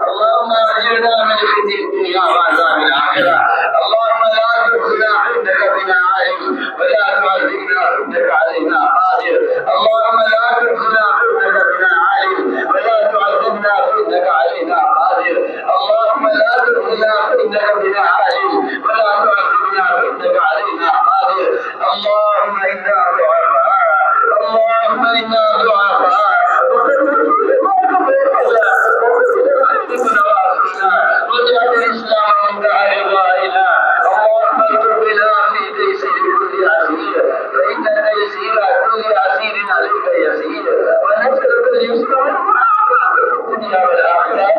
اللهم اجرنا من خزي الدنيا وعذاب الاخره. اللهم لا تخزنا عندك بنا عالم ولا تعذبنا عندك علينا قادر. اللهم لا تخزنا عندك بنا عالم ولا تعذبنا عندك علينا قادر. اللهم لا تخزنا عندك بنا عالم ولا تعذبنا عندك علينا قادر. اللهم انا ضعفاء، اللهم انا ضعفاء وجعل الاسلام منتهى رضائنا. اللهم اكتب بنا في تيسير كل عسير، فان تيسير كل عسير عليك يسير، ونسالك اليسر والمعافاه في الدنيا والاخره،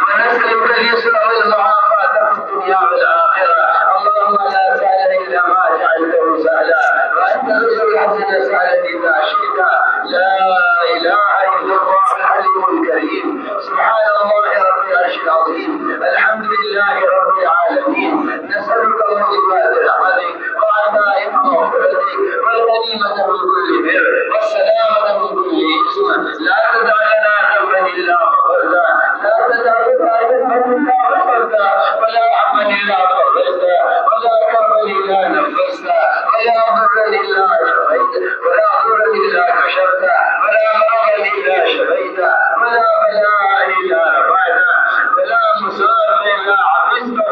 ونسالك اليسر والمعافاه في الدنيا والاخره. اللهم لا سهل الا ما جعلته سهلا، وانت تجعل الحزن سهلا اذا شئت. لا اله الا الله الحليم الكريم. سبحان الله رب العرش العظيم. الحمد لله رب العالمين. نسألك موجبات رحمتك وعزائم مغفرتك والغنيمة من كل بر والسلامة من كل إثم. لا تدع لنا ذنبا إلا غفرته، لا تدع لنا ذنبا إلا غفرته، ولا عما إلا فرجته، ولا كربا إلا نفسته، ولا ضرا إلا شفيته، ولا ضرا إلا كشفته، ولا مرضا إلا شفيته، ولا بلاء إلا رفعته، ولا مسار إلا حفظته،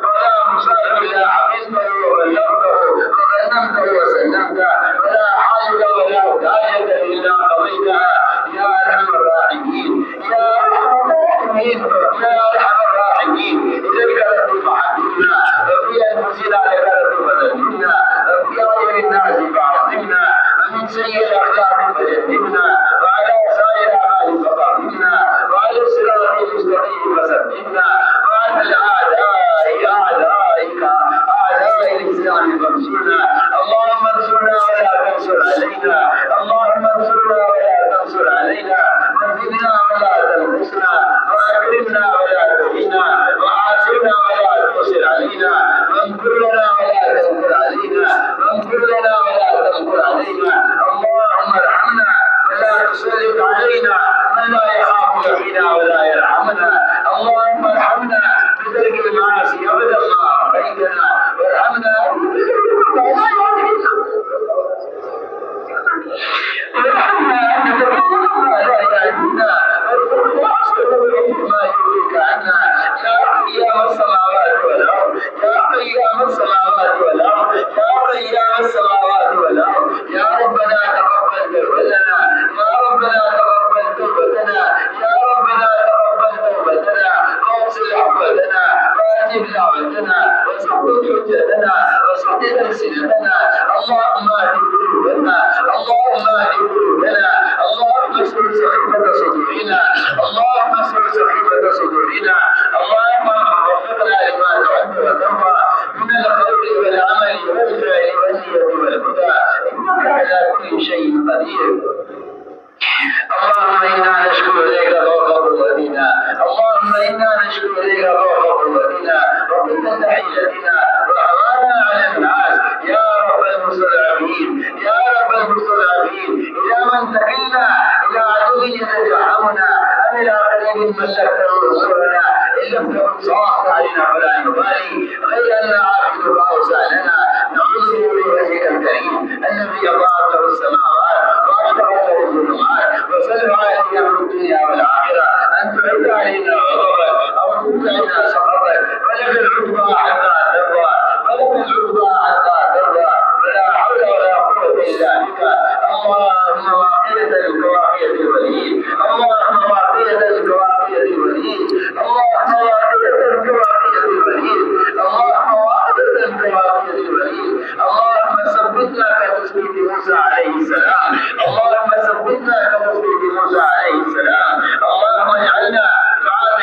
ولا مسار إلا حفظته وبلغته وغنمته وسلمته، ولا حاجة ولا حاجة إلا قضيتها. يا أرحم الراحمين، يا أرحم الراحمين، يا أرحم الراحمين. إليك رد فحكمنا، وفي أنفسنا لك رد فذللنا، وفي أعين الناس فعظمنا، ومن سيء الأخلاق فجنبنا، وعلى سائر أعمال فقربنا، وعلى الصراط المستقيم فسددنا، وعلى الأعداء أعدائك أعداء الإسلام فانصرنا. اللهم انصرنا ولا تنصر علينا، اللهم انصرنا ولا تنصر علينا، وزدنا ولا تنقصنا، وأكرمنا ولا تهنا، وعافنا ولا تؤثر علينا، وانصر لنا ولا تنصر علينا، وانصر لنا ولا تنصر علينا. اللهم ارحمنا ولا تسلط علينا من لا يخافك فينا ولا يرحمنا. اللهم ارحمنا بترك المعاصي ابدا ما بيننا، وارحمنا ورحمنا أن نتكلم ما لا يعنينا، ما يريك عنا. يا قيام السماوات والأرض، يا قيام السماوات والأرض، يا قيام السماوات والأرض. يا ربنا تقبل توبتنا، يا ربنا تقبل توبتنا، يا ربنا تقبل توبتنا، واغسل حوبتنا، واجب دعوتنا، وسدد حجتنا، وسدد ألسنتنا. اللهم اهد قلوبنا، اللهم اهد قلوبنا، اللهم اسر سخيفة صدورنا، اللهم اسر سخيفة صدورنا. اللهم وفقنا لما تحب وترضى من القول والعمل والفعل والنية والهدى، إنك على كل شيء قدير. اللهم إنا نشكو إليك ضعف قوتنا، اللهم إنا نشكو إليك ضعف قوتنا وقلة حيلتنا وهوانا على الناس. يا رب المستضعفين، يا رب المستضعفين، إلى من تكلنا؟ إلى عدو يتجحمنا أم إلى قريب ملكته نصرنا؟ إن لم تكن صاحب علينا فلا يبالي، غير أن عابدك أوساننا. نعوذ بوجهك الكريم الذي أضاءت له السماوات وأشرقت له الظلمات، وسلم علينا في الدنيا والآخرة أن تعد علينا غضبك أو تبتعنا سخطك. ولك العتبى حتى ترضى، ولك العتبى حتى ترضى، ولا حول ولا قوة إلا بك. اللهم واقية الكواكب الوليد، اللهم واقية الكواكب الوليد، اللهم واقية الكواكب الوليد، اللهم واقية الكواكب الوليد. اللهم ثبتنا كتثبيت موسى عليه السلام، اللهم ثبتنا كتثبيت موسى عليه السلام. اللهم اجعلنا دعاة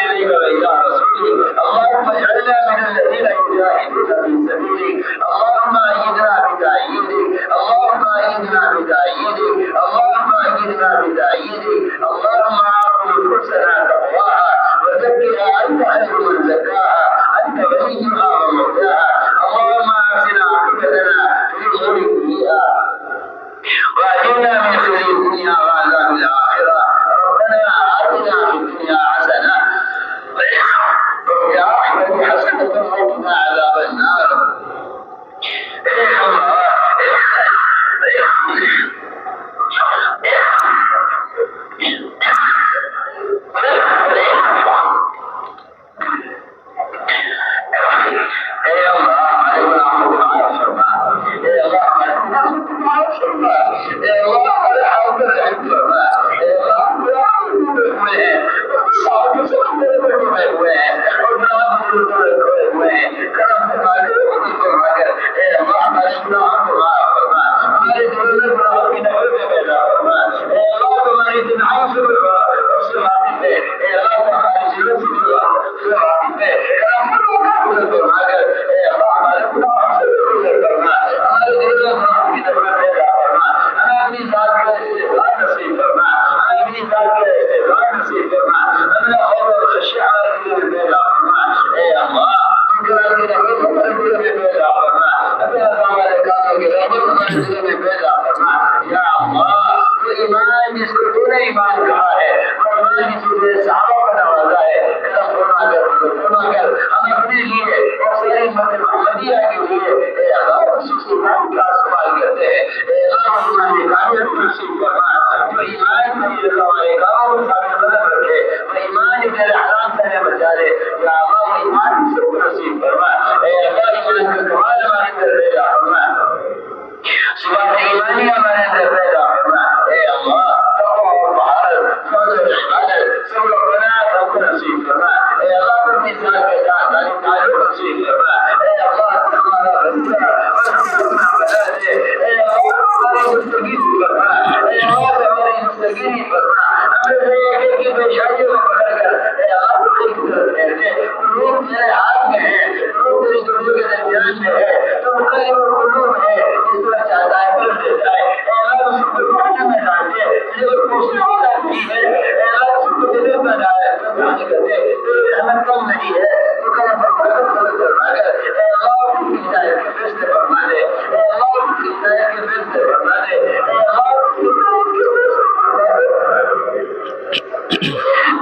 کم نہیں ہے تو کرم فرما کر مدد فرما کر اے اللہ کی ہدایت کے فیصلے فرما دے اے اللہ کی ہدایت کے فیصلے فرما دے اے اللہ کی ہدایت کے فیصلے فرما دے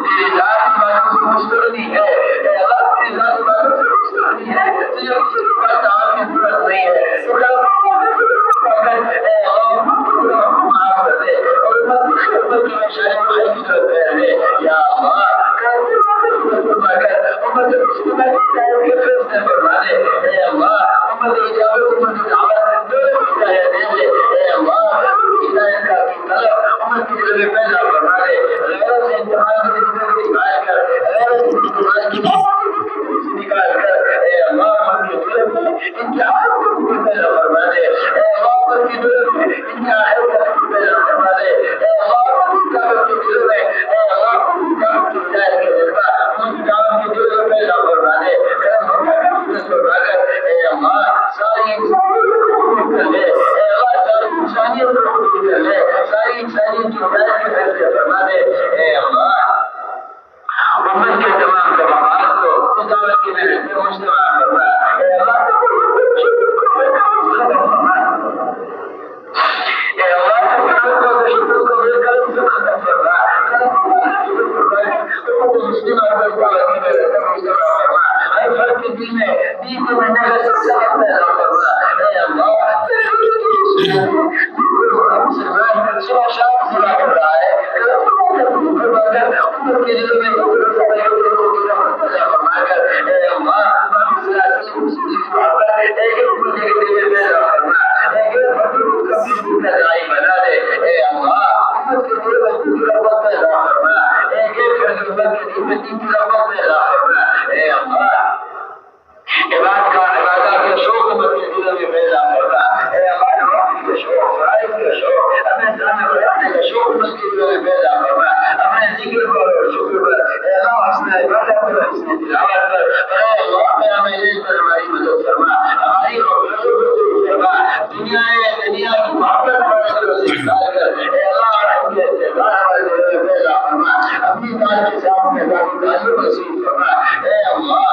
تیری ذات باتوں سے مستغنی ہے اے اللہ تیری ذات باتوں سے مستغنی ہے تجھے کسی کی بات کی ضرورت نہیں ہے تو کرم فرما کر اے اللہ معاف کر دے اور خدمت کی مشاہد خیر کی ضرورت ہے یا اللہ فرما کر امت مسلمہ کی ہدایت کے فیصلے فرما دے اے اللہ امت اجابت امت دعوت دونوں کی ہدایت دے دے اے اللہ ہدایت کا کی طلب امت کی دل میں پیدا فرما دے غیرت سے انتقال کی زندگی نکال کر غیرت سے انتقال کی نکال کر اے اللہ امت کے دل میں ان کی آخرت کو پیدا فرما دے اے اللہ امت کے دل میں ان کی آخرت کو پیدا فرما دے اے اللہ امت کے دل میں اے اللہ امت کی ہدایت کے جذبہ کام کی دل میں پیدا فرما دے فرما کر اے اللہ ساری انسانیت کر لے اے اللہ ساری انسانیت کو قبول کر لے ساری انسانیت کی ہدایت کے فیصلے فرما دے اے اللہ امت کے تمام طبقات کو اس دعوت کی محنت میں مجتمع فرما اے اللہ ختم فرما اے اللہ تشدد کو مل کر اسے ختم فرما مسلم ہر فرد کے دل میں دین کو ماننے کا سب سے بڑا پیدا فرما اے اللہ مسلمان صبح شام صلاح کر رہا ہے امت کے دل میں فرما کر اے اللہ بنا دے اے اللہ امت کے دل میں پیدا فرما عبادات کا شوق امت کے دل میں پیدا کرنا اے اللہ وقت کا شوق فرائض کا شوق اپنے سامنے رکھنے کا شوق امت کے دل میں پیدا کرنا اپنے ذکر پر اور شکر پر اے اللہ حسن عبادت پر حسن تلاوت پر اے اللہ میرا مجلس پر ہماری مدد فرما ہماری خبروں کو دور فرما دنیا کی محبت پر استعمال کر اے اللہ رحم کے استعمال ہمارے دل میں پیدا فرما اپنی ذات کے سامنے تعلق نصیب فرما اے اللہ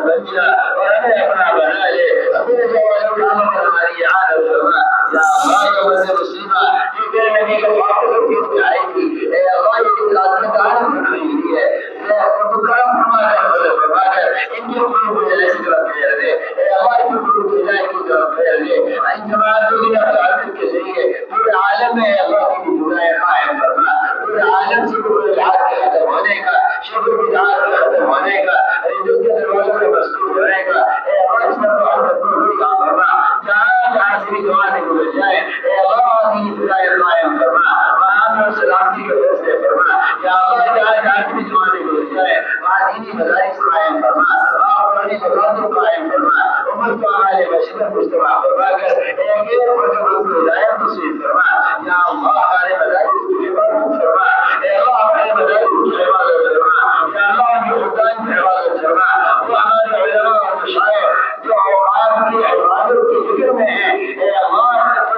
بنجا اور ہمیں اپنا بنا لے اپنے جوانوں کاموں پر ہماری عادت فرما یا اللہ یا امت مسلمہ یہ تیرے نبی کا واقعہ کیسے آئے گی اے اللہ یہ آدمی کا عالم بنائی ہوئی ہے تو کرم فرما کر مدد فرما کر ان کی قلوب کو جلائے کی طرف پھیر دے اے اللہ ان کی قلوب کو جلائے کی طرف پھیر دے ان جماعتوں کی عبادت کے ذریعے پورے عالم میں اللہ کی جدائے قائم فرما پورے عالم سے پورے الحاد کے ختم ہونے کا شکر بدعات کے ختم ہونے کا رجوع کے دروازوں میں مسلوب ہونے کا اے اللہ اس پر محبت کو بڑی کام فرما جہاں سے بھی زمانے کو مل جائے اے اللہ کی ہدایت قائم فرما وہاں اور سلامتی کے فیصلے فرما یا اللہ جہاں سے بھی زمانے کو مل جائے وہاں دینی مدارس قائم فرما وہاں قرآنی مقاصد قائم فرما امت کو ہمارے بشر مجتمع فرما کر ایک ایک مرتبہ کو ہدایت نصیب فرما یا اللہ ہمارے مدارس کی حفاظت فرما اے اللہ ہمارے مدارس کی حفاظت فرما یا اللہ ان کی خدای کی حفاظت فرما وہ ہمارے علماء اور مشائخ جو اوقات کی حفاظت کے فکر میں ہیں اے اللہ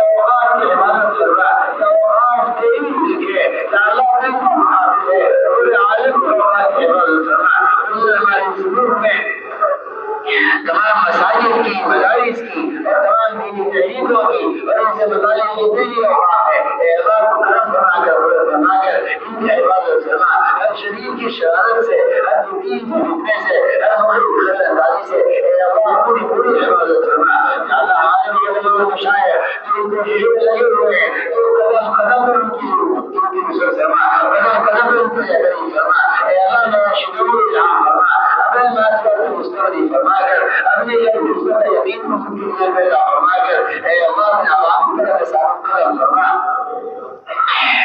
اوقات کی حفاظت فرما اوقات تیری ذکر یا اللہ ان کو حافظ ہے پورے عالم کو اوقات کی حفاظت فرما انہیں ہمارے صدور میں تمام مساجد کی مدارس کی اور تمام دینی تحریکوں کی اور ان سے متعلق جو دینی اوقات ہے اے اللہ کو کرم فرما کر مدد فرما کر ان کی حفاظت فرما ہر شریر کی شرارت سے ہر دین کی فتنے سے ہر مخلوق غلط اندازی سے اے اللہ پوری حفاظت فرما یا اللہ عالم علماء اور مشائخ جو ان کوششوں میں لگے ہوئے ہیں تو قدم قدم پر ان کی نصرت فرما قدم قدم پر ان کی رہبری فرما اے اللہ میرا شکر الہام فرما اپنے بات پر مستقبل فرما کر اپنے یقین کو ممکن میں پیدا فرما کر اے اللہ اپنے عوام کی طرف ثابت قدم فرما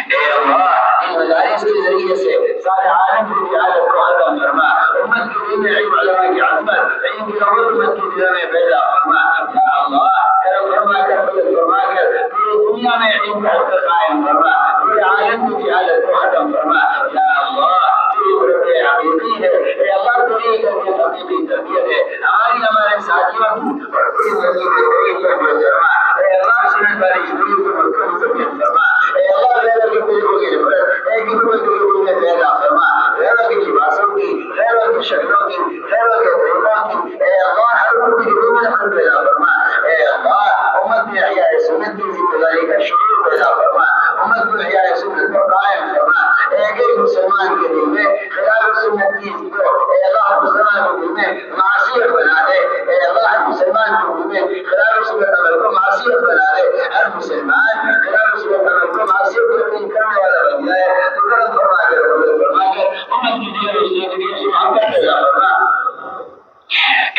اے اللہ ان مدارس کے ذریعے سے سارے عالم کی جہالت کو ختم فرما امت کے دل میں علم علماء کی عظمت علم کی قوت امت کے دل میں پیدا فرما یا اللہ کرم فرما کر مدد فرما کر پوری دنیا میں علم کا حق قائم فرما پورے عالم کی جہالت کو ختم فرما یا اللہ حقیقی ہے اے اللہ تیری تربیت حقیقی تربیت ہے ہمارے ساتھیوں کی اور پوری نسل کی کوئی تربیت فرما اے اللہ سنت والی شروع کو مکمل تربیت فرما اے اللہ غیروں کے قلوبوں کی نفرت ایک ہی قلوبوں میں پیدا فرما غیروں کی لباسوں کی غیروں کی شکلوں میں خلاف سنت کی کو اے اللہ مسلمان میں معصیت بنا دے، اے اللہ مسلمان میں خلاف سنت عمل کو معصیت بنا دے، ہر مسلمان خلاف سنت عمل کو معصیت کرنے والا بن جائے تو کرم فرما کر امت کی زندگی سے محبت پیدا فرما۔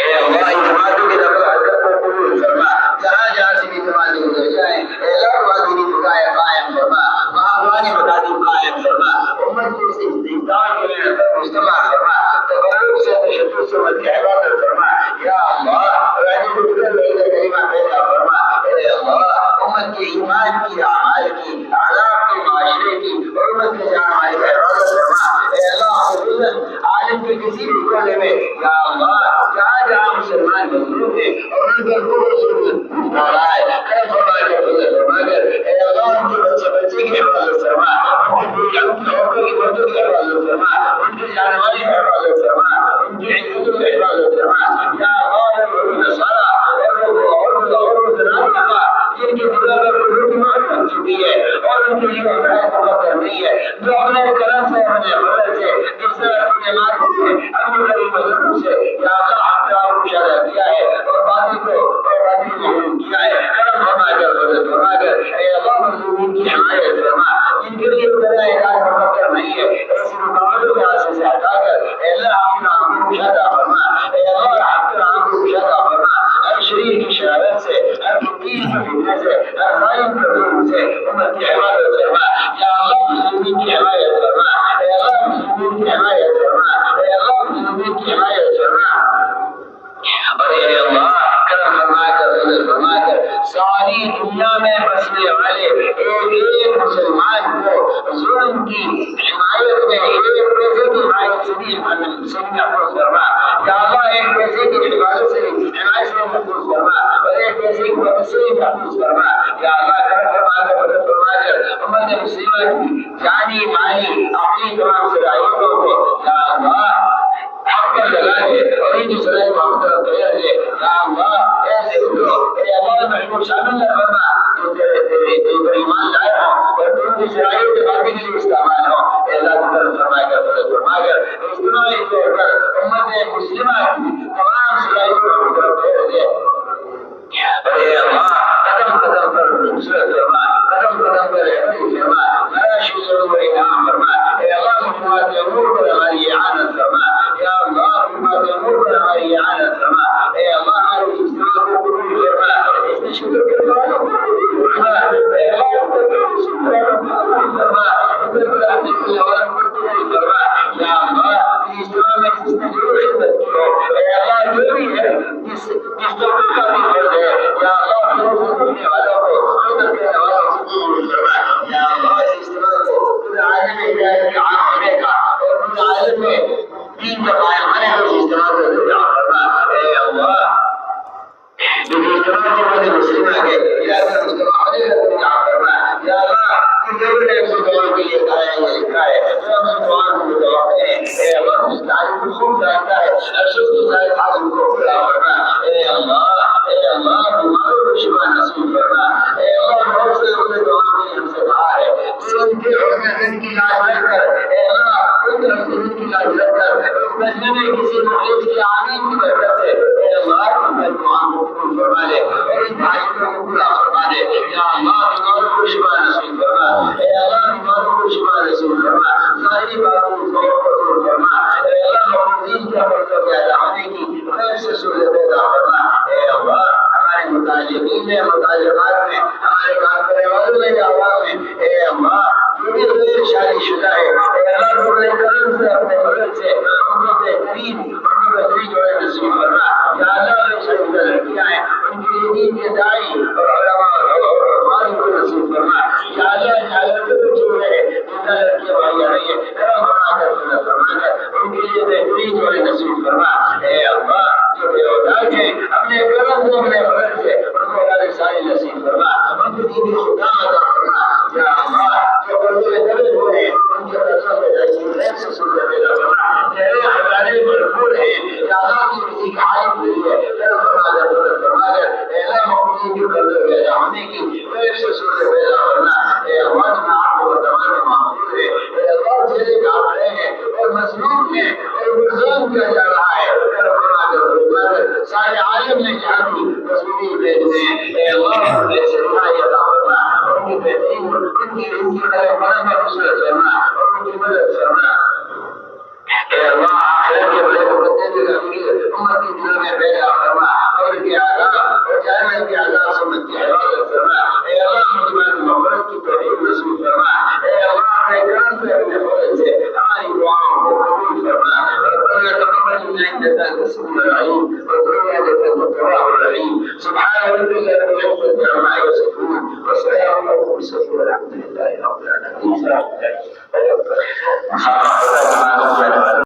اے اللہ اعتمادوں کی طرف حرکت کو قبول فرما، جہاں جہاں سے بھی اعتمادی گزر جائیں اے اللہ وادی بقایا قائم فرما، مہاوانی مقادم قائم فرما، امت کے استحکام کے لیے مجتمع فرما، تفرق سے تشدد سے مد حفاظت فرما، یا اللہ راجی بکر لئے کریمہ پیدا فرما، اے اللہ امت کے ایمان کی، اعمال کی، اخلاق کی، معاشرے کی اور امت کے جان مال کی حفاظت فرما، اے اللہ عالم کے کسی بھی کونے میں یا اللہ جہاں جہاں مسلمان مظلوم ہیں اور ان پر کوئی ظلم ہو رہا ہے کرم فرما کر فضل فرما کر اے اللہ ان کے بچے بچے کی حفاظت فرما، ان کی عورتوں کی مردوں کی حفاظت فرما، ان کی جان مال کی حفاظت فرما، ان کی عزتوں کی حفاظت فرما، یا اللہ نصارا اور زنان کا جن کی دنیا پر قدرت محبت چکی ہے اور ان کے لیے مقدر نہیں ہے، جو اپنے کرم سے اپنے فضل سے جس طرح اپنے مالک سے اپنے کریم وزن سے یا اللہ آپ کا مشاہدہ کیا ہے اور باطل کو اور باطل محروم کیا ہے، کرم فرما کر فضل فرما کر اے اللہ مظلومین کی حمایت فرما، جن کے لیے میرا علاج مقدر نہیں ہے ایسی رکاوٹوں کے راستے سے ہٹا کر اے اللہ آپ کا نام کو مشاہدہ فرما، اے اللہ آپ کا نام کو مشاہدہ فرما، ہر شریر کی شرارت سے، ہر تقیر کی فتنے سے، ہر ظالم کے ظلم سے امت کی حفاظت فرما، یا اللہ مظلومین کی حمایت فرما، اے اللہ مظلومین کی حمایت فرما، اے اللہ مظلومین کی حمایت فرما، اور اے اللہ کرم فرما کر فضل فرما کر ساری دنیا میں بسنے والے ایک مسلمان کو ظلم کی حمایت میں ایک پیسے کی حمایت سے بھی محفوظ فرما، یا اللہ ایک پیسے کی حفاظت سے حمایت سے محفوظ فرما اور ایک پیسے کی مدد سے محفوظ فرما، یا اللہ کرم فرما کر فضل فرما کر امت مسلمہ کی جانی مالی اپنی تمام صلاحیتوں کو یا اللہ حق پر لگا دے اور ان کی صلاح محمد تیار دے، یا اللہ ایسے لوگوں اے اللہ محمود شامل نہ کرنا جو تیرے پر ایمان لائے ہوں اور تم کی صلاحیت کے باقی کے لیے استعمال ہوں، اے اللہ کی طرف فرما کر فضل فرما کر اجتماعی طور پر امت مسلمہ کی تمام صلاحیتوں کی طرف پھیر دے، اے اللہ قدم قدم پر نصرت فرما، قدم قدم پر حفظ فرما، نیا شیزوں کو انعام فرما، اے اللہ محمد امور پر ہماری اعانت فرما، یا اللہ محمد امور پر ہماری اعانت فرما، اے اللہ ہماری اجتماع کو قبول فرما، اس نے شکر کے بعد فرما، اے اللہ اس نے شکر کے بعد فرما، اس نے بلا ذکر اور قبول فرما، یا اللہ اجتماع میں جس نے جو خدمت کی ہو اے اللہ جو بھی ہے جس طرح کا بھی فرض ہے یا اللہ کرنے والوں کو خدمت کرنے والوں کو قبول فرما، یا اللہ اس اجتماع کو خود عالم ہدایت کے عام ہونے کا اور خود عالم میں دین کا قائم ہونے کا اس اجتماع کو ذریعہ فرما، اے اللہ جو اجتماع کے بعد مسلمہ کے علاقہ مجتمع ہونے کا ذریعہ فرما، یا اللہ جو نے اپنے دعا کے لیے کہا ہے لکھا ہے جو اپنے دعا کو متوقع ہے اے اللہ اس تعلیم کو خوب جانتا ہے ہر شخص کے ساتھ حاضر کو پورا فرما، اے اللہ بیماروں کو شفا نصیب فرما، اے اللہ بہت سے لوگوں نے دعا کے لیے ہم سے کہا ہے تو ان کے حسن کی لاج رکھ کر اے اللہ ان کے حسن کی لاج رکھ کر اس مجمع میں کسی مخلص کی آمین کی برکت سے اے اللہ اپنے دعا کو قبول فرما لے اور ان بھائیوں کو پورا فرما دے، یا اللہ بیماروں کو شفا نصیب فرما، اے اللہ بیماروں کو شفا نصیب فرما، ساری باتوں کو دور فرما، اے اللہ مقبولین کا فرض پیدا ہونے کی خیر سے سہولت پیدا فرما، اے اللہ ہمارے متعلقین میں متعلقات میں ہمارے کام کرنے والوں میں عوام میں اے اللہ جو بھی غیر شادی شدہ ہے اے اللہ کو اپنے کرم سے اپنے فضل سے ان کو بہترین جوڑے نصیب فرما، یا اللہ غیر شادی لڑکیاں ہیں ان کے لیے دین کے داعی اور علماء اور کو نصیب فرما، یا اللہ حالت کو چھوڑ رہے جنہاں لڑکیاں بھائی آ رہی ہے کرم فرما کر فضل فرما کر ان کے لیے بہترین جوڑے نصیب فرما، اے اللہ جو بے اولاد ہیں اپنے کرم سے اپنے فضل سے ان کو اولاد صالح نصیب فرما، ان کو دین خدا عطا فرما، یا اللہ جو قرضے میں دبے ہوئے ہیں ان کے قرضوں میں خیر سے سہولت پیدا فرما، چہرے ہزارے بھرپور ہیں یا اللہ کی کسی کا حال نہیں ہے کرم فرما کر فضل فرما کر اے اللہ مقبولین کے قرضے پیدا ہونے کی خیر سے سہولت پیدا فرما، اے اللہ میں آپ کو تمام معمول ہے اے اللہ چہرے کام رہے ہیں اور میں الزام کیا جا رہا ہے سارے عالم نے جہاں بھی تصویری بھیجنے اے اللہ ایسے رہائی عطا فرما ان کی بہترین ان کی طرح مدد اور نصرت فرما اور ان کی مدد فرما اے اللہ آخرت کے بڑے مقدمے کے ضروری امت کی دلوں میں پیدا فرما اور کے عذاب اور جہنم کے عذاب سے امت کی حفاظت فرما اے اللہ مسلمان کی محبت کی توفیق نصیب فرما اے اللہ اپنے کرم سے اپنے فضل سے ہماری دعاؤں کو قبول فرما ربنا تقبل منا انك انت السميع العليم وتب علينا انك انت التواب الرحيم سبحان ربك رب العزة عما يصفون وسلام على المرسلين والحمد لله رب العالمين